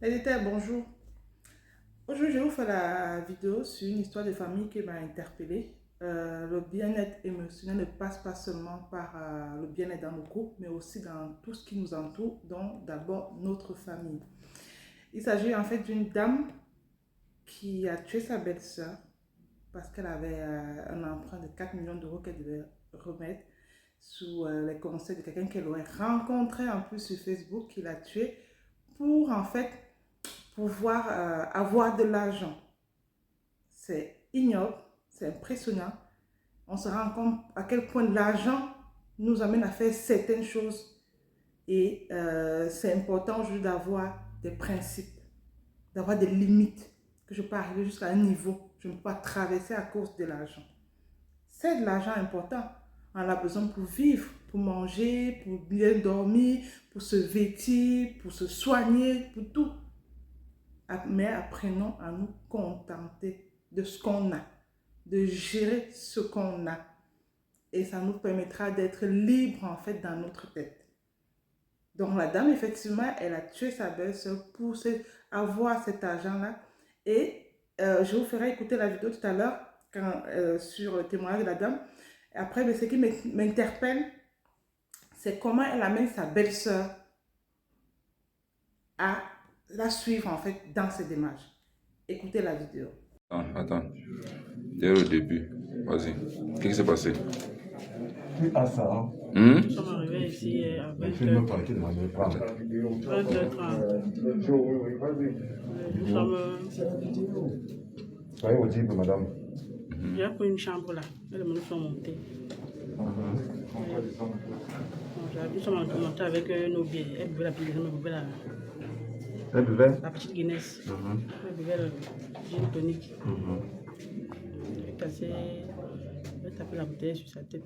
Éditeur, bonjour. Aujourd'hui, je vais vous faire la vidéo sur une histoire de famille qui m'a interpellée. Le bien-être émotionnel ne passe pas seulement par le bien-être dans le couple, mais aussi dans tout ce qui nous entoure, donc d'abord notre famille. Il s'agit en fait d'une dame qui a tué sa belle-sœur parce qu'elle avait un emprunt de 4 millions d'euros qu'elle devait remettre sous les conseils de quelqu'un qu'elle aurait rencontré en plus sur Facebook, qui l'a tué pour en fait pouvoir avoir de l'argent. C'est ignoble, c'est impressionnant. On se rend compte à quel point l'argent nous amène à faire certaines choses. Et c'est important aujourd'hui d'avoir des principes, d'avoir des limites, que je peux arriver jusqu'à un niveau. Je ne peux pas traverser à cause de l'argent. C'est de l'argent important. On a besoin pour vivre, pour manger, pour bien dormir, pour se vêtir, pour se soigner, pour tout. Mais apprenons à nous contenter de ce qu'on a, de gérer ce qu'on a. Et ça nous permettra d'être libres en fait dans notre tête. Donc la dame, effectivement, elle a tué sa belle-sœur pour avoir cet argent-là. Et je vous ferai écouter la vidéo tout à l'heure sur le témoignage de la dame. Après, mais ce qui m'interpelle, c'est comment elle amène sa belle-sœur à la suivre en fait dans ses démarches. Écoutez la vidéo. Attends. Dès le début. Vas-y. Qu'est-ce qui s'est passé? Plus à ça, hein. Hmm? Nous sommes arrivés ici à Le film par qui demandait de prendre. 22h30. Nous sommes. Soyez audible, madame. J'ai pris une chambre là. Et nous sommes montés. Nous sommes montés avec nos billets. Elle buvait la petite Guinness. Elle buvait? La petite Guinness. Elle buvait le gin tonic. Elle est cassée. Elle a tapé la bouteille sur sa tête.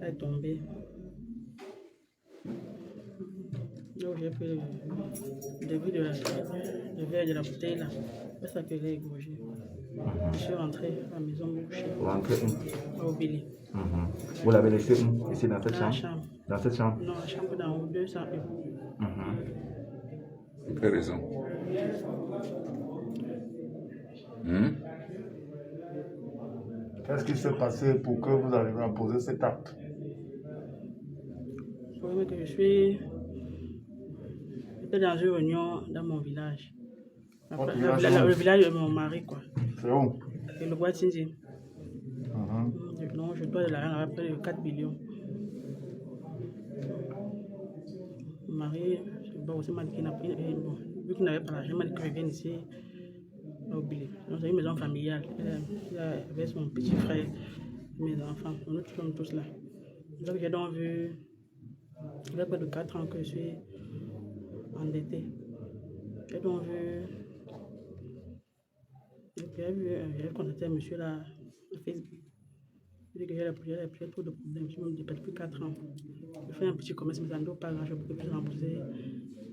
Elle est tombée. Donc j'ai pris le début de le verre de la bouteille là. Elle s'appelait égorgée. Je suis rentrée à la maison couchée. Rentrez Au Billy. Vous l'avez laissé où? Ici dans cette Dans la chambre? chambre. Dans cette chambre? Non, la chambre d'en haut, 201. Pour quelle raison? Hmm? Qu'est-ce qui s'est passé pour que vous arriviez à poser cet acte? Je trouvais que j'étais dans une réunion dans mon village. Votre Le village, village, c'est où? le village de mon mari, quoi. C'est où? Et le bois de Sinzi. Non, je dois de l'argent à près de 4 millions. Mon mari, je dois aussi m'a dit qu'il n'a pas. Bon, vu qu'il n'avait pas l'argent, il m'a dit que je vienne ici à Obili. Donc, c'est une maison familiale. Il avait son petit frère, mes enfants. Nous sommes tous là. Donc, j'ai donc vu. Il y a près de 4 ans que je suis endettée. J'ai donc vu. J'ai contacté un monsieur là, sur Facebook. Il dit que j'ai trop de problèmes. Je me dis depuis 4 ans. Je fais un petit commerce, mais ça ne doit pas grand-chose pour que je puisse rembourser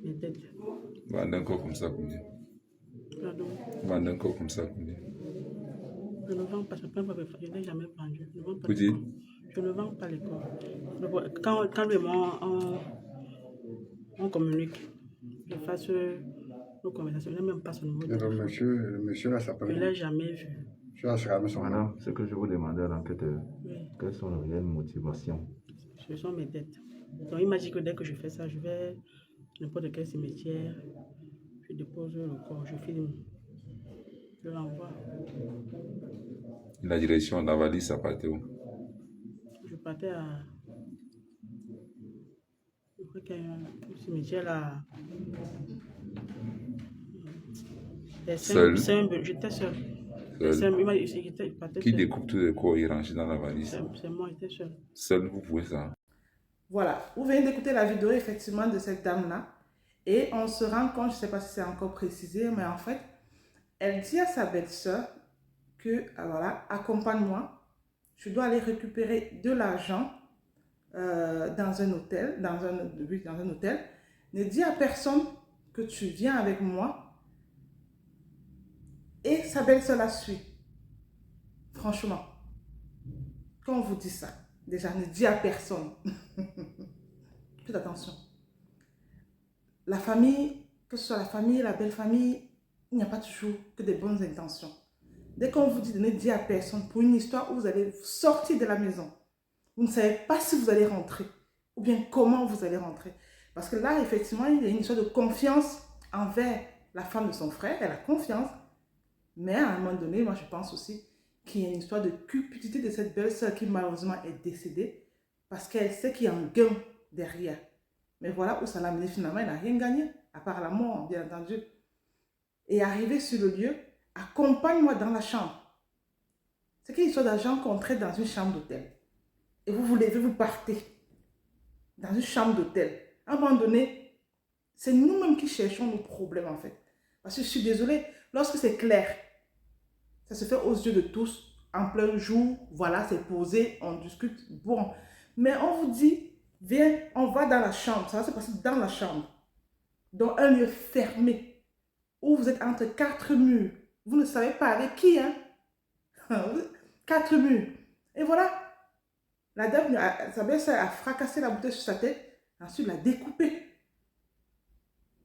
mes dettes. Vendre un corps comme ça, combien? Pardon. Vendre un corps comme ça, combien? Je ne vends pas, je n'ai jamais vendu. Je ne vends pas Vous les dites? corps. Je ne vends pas les corps. Quand lui et moi, on communique, je fasse nos conversations. Je n'ai même pas son numéro de Le téléphone. monsieur là Je s'appelle. ne l'ai jamais vu. Je vais assurer son nom. Madame, ce que je vous demandais à l'enquêteur, Oui, quelles sont les réelles motivations? ce sont mes dettes. Donc il m'a dit que dès que je fais ça, je vais n'importe quel cimetière, je dépose le corps, je filme, je l'envoie. La direction, la valise, ça partait où? Je partais à. Je crois qu'il y a un cimetière là. Seul? J'étais seule. Seul. Il m'a dit qu'il partait Qui seul. découpe tous les corps et range dans la valise? C'est moi, j'étais seule. Seul, vous pouvez ça. Voilà, vous venez d'écouter la vidéo effectivement de cette dame-là. Et on se rend compte, je ne sais pas si c'est encore précisé, mais en fait, elle dit à sa belle-sœur que, alors là, accompagne-moi, je dois aller récupérer de l'argent dans un hôtel, dans un hôtel. Ne dis à personne que tu viens avec moi. Et sa belle-sœur la suit. Franchement, quand on vous dit ça, déjà, ne dis à personne. Faites attention. La famille, que ce soit la famille, la belle famille, il n'y a pas toujours que des bonnes intentions. Dès qu'on vous dit de ne dire à personne pour une histoire où vous allez sortir de la maison, vous ne savez pas si vous allez rentrer ou bien comment vous allez rentrer. Parce que là, effectivement, il y a une histoire de confiance envers la femme de son frère, elle a confiance. Mais à un moment donné, moi je pense aussi qu'il y a une histoire de cupidité de cette belle-sœur qui malheureusement est décédée parce qu'elle sait qu'il y a un gain derrière. Mais voilà où ça l'a mené finalement, elle n'a rien gagné, à part la mort, bien entendu. Et arrivé sur le lieu, accompagne-moi dans la chambre. C'est qu'une histoire d'argent qu'on traite dans une chambre d'hôtel. Et vous vous levez, vous partez dans une chambre d'hôtel. À un moment donné, c'est nous-mêmes qui cherchons nos problèmes en fait. Parce que je suis désolée, lorsque c'est clair, ça se fait aux yeux de tous, en plein jour, voilà, c'est posé, on discute, bon. Mais on vous dit, viens, on va dans la chambre, ça va se passer dans la chambre, dans un lieu fermé, où vous êtes entre quatre murs. Vous ne savez pas avec qui, hein? Quatre murs. Et voilà, la dame, sa belle-sœur a fracassé la bouteille sur sa tête, ensuite l'a découpée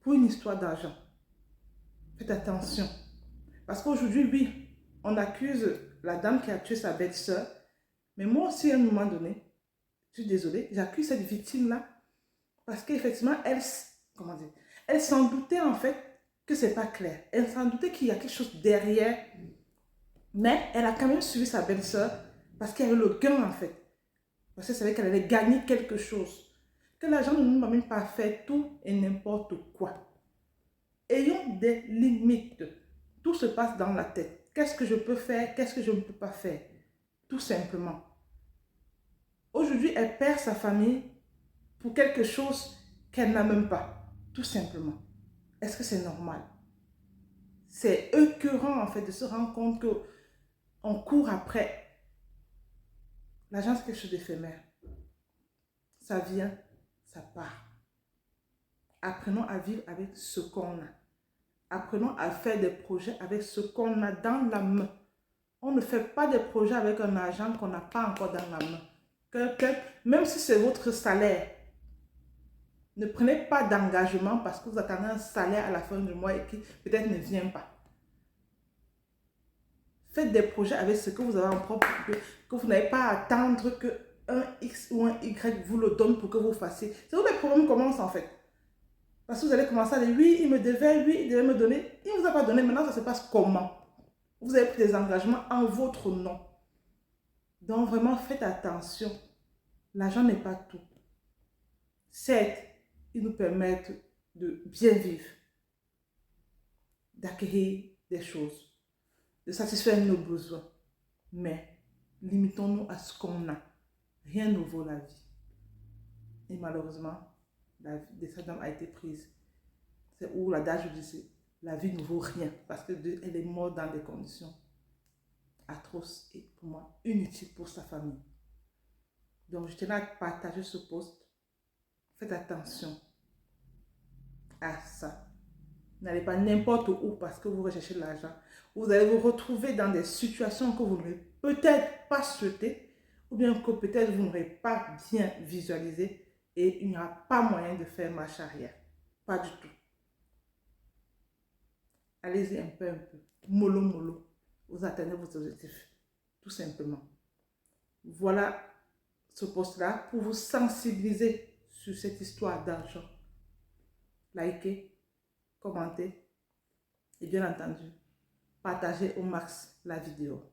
pour une histoire d'argent. Faites attention. Parce qu'aujourd'hui, oui, on accuse la dame qui a tué sa belle-sœur. Mais moi aussi, à un moment donné, je suis désolée, j'accuse cette victime-là parce qu'effectivement, elle s'en doutait en fait que c'est pas clair. Elle s'en doutait qu'il y a quelque chose derrière. Mais elle a quand même suivi sa belle-sœur parce qu'elle avait le gain en fait. Parce qu'elle savait qu'elle allait gagner quelque chose. Que l'argent ne nous amène pas à faire tout et n'importe quoi. Ayons des limites. Tout se passe dans la tête. Qu'est-ce que je peux faire? Qu'est-ce que je ne peux pas faire? Tout simplement. Aujourd'hui, elle perd sa famille pour quelque chose qu'elle n'a même pas. Tout simplement. Est-ce que c'est normal? C'est écœurant en fait de se rendre compte qu'on court après. L'argent, c'est quelque chose d'éphémère. Ça vient, ça part. Apprenons à vivre avec ce qu'on a. Apprenons à faire des projets avec ce qu'on a dans la main. On ne fait pas des projets avec un argent qu'on n'a pas encore dans la main. Même si c'est votre salaire, ne prenez pas d'engagement parce que vous attendez un salaire à la fin du mois et qui peut-être ne vient pas. Faites des projets avec ce que vous avez en propre, que vous n'avez pas à attendre qu'un X ou un Y vous le donne pour que vous fassiez. C'est où les problèmes commencent en fait. Parce que vous allez commencer à dire, oui, il me devait, oui, il devait me donner. Il ne vous a pas donné, maintenant ça se passe comment? Vous avez pris des engagements en votre nom. Donc vraiment, faites attention. L'argent n'est pas tout. Certes, ils nous permettent de bien vivre, d'acquérir des choses, de satisfaire nos besoins. Mais limitons-nous à ce qu'on a. Rien ne vaut la vie. Et malheureusement, la vie de cette dame a été prise. C'est où l'adage disait, la vie ne vaut rien parce qu'elle est morte dans des conditions atroces et pour moi inutiles pour sa famille. Donc je tenais à partager ce post. Faites attention à ça. N'allez pas n'importe où parce que vous recherchez de l'argent. Vous allez vous retrouver dans des situations que vous n'aurez peut-être pas souhaitées ou bien que peut-être vous n'aurez pas bien visualisé et il n'y aura pas moyen de faire marche arrière. Pas du tout. Allez-y un peu. Mollo, mollo. Vous atteignez vos objectifs. Tout simplement. Voilà ce post-là pour vous sensibiliser sur cette histoire d'argent. Likez, commentez et bien entendu, partagez au max la vidéo.